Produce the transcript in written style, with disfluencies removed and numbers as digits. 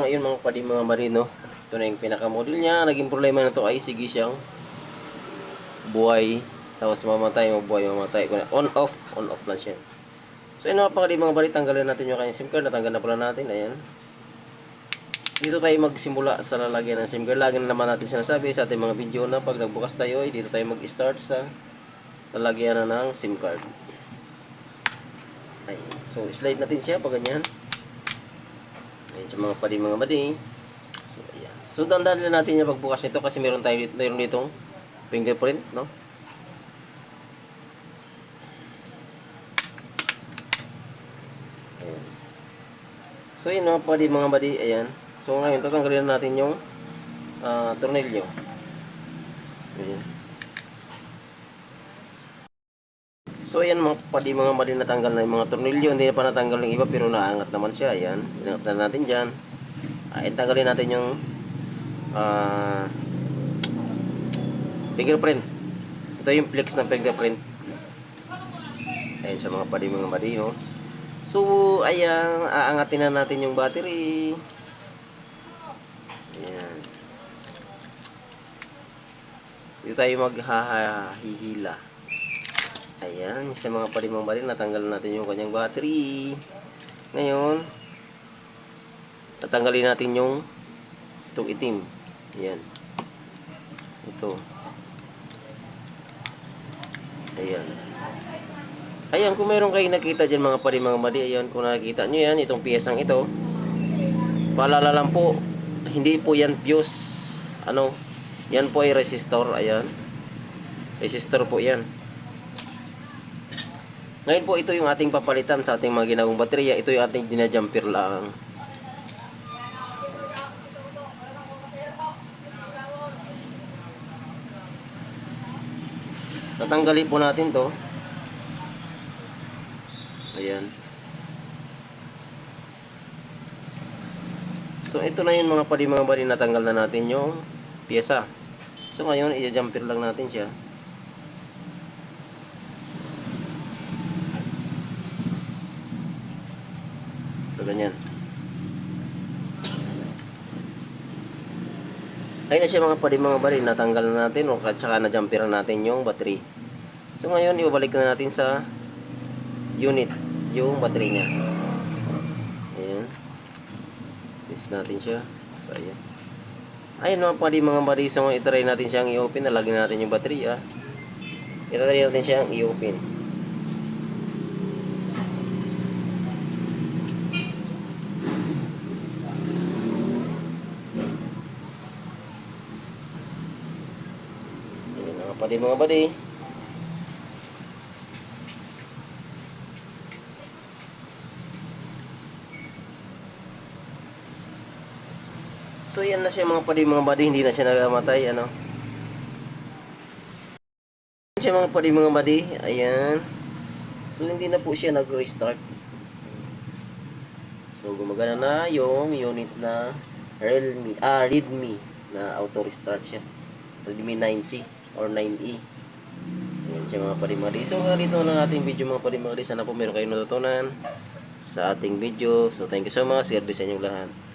Ngayon mga padi mga marino, ito na yung pinaka-model niya. Naging problema na to ay sige siyang buhay. Tapos mamatay, mabuhay, mamatay. On off lang siya. So yun mga padi mga marino, tanggalin natin yung kanyang SIM card. Natanggal na pala natin, ayan. Dito tayo magsimula sa lalagyan ng SIM card. Lagi na naman natin sinasabi sa ating mga video na pag nagbukas tayo, dito tayo mag-start sa lalagyan na ng SIM card. Ayan. So slide natin siya pag ganyan. Ayan sa mga padi mga madi. So ayan. So dandahan na natin yung pagbukas nito kasi meron ditong fingerprint, no? Ayan. So yun mga padi mga madi, ayan. So ngayon tatanggalin natin yung tornilyo. Ayan. So ayan mga padi mga madi, natanggal na yung mga tornilyo. Hindi na pa natanggal yung iba pero naangat naman siya. Ayan. Inangat na natin dyan. Tanggalin natin yung fingerprint. Ito yung flex ng fingerprint. Ayan sa mga padi mga madi, no? So ayan, aangatin na natin yung battery. Ayan. Dito tayo maghahihila. Ayan, sa mga padi mga madi, natanggal natin yung kanyang battery. Ngayon, tatanggalin natin yung itong itim. Ayan. Ito. Ayan. Ayan, kung mayroon kayong nakita dyan mga padi mga madi, ayan, kung nakikita nyo yan, itong piyesang ito, paalala lang po, hindi po yan fuse. Ano, yan po ay resistor. Ayan. Resistor po yan. Ngayon po, ito yung ating papalitan sa ating mga ginagawang baterya. Ito yung ating dinajumper lang. Tatanggalin po natin to. Ayan. So ito na yung mga padi mga bali, natanggal na natin yung pyesa. So ngayon i-jumper lang natin siya. So ganyan. Ayun na siya mga padi mga bali, natanggal na natin at saka na-jumperan natin yung battery. So ngayon ibabalik na natin sa unit yung battery niya. Ayan. Test natin siya. So ayan. Ayan mga padi mga bali, so itry natin siyang i-open. Nalagyan natin yung battery. Itry natin siyang i-open. Ayan mga padi mga bali. So yan na siya mga padi mga badi, hindi na siya nagamatay, ano. Yan siya mga padi mga badi, ayan. So hindi na po siya nag-restart. So gumagana na yung unit na Redmi na auto restart siya. Redmi 9C or 9E. Ayan siya mga padi mga badi. So dito na ating video mga padi mga badi. Sana po meron kayong natutunan sa ating video. So thank you so much. God bless sa inyong lahat.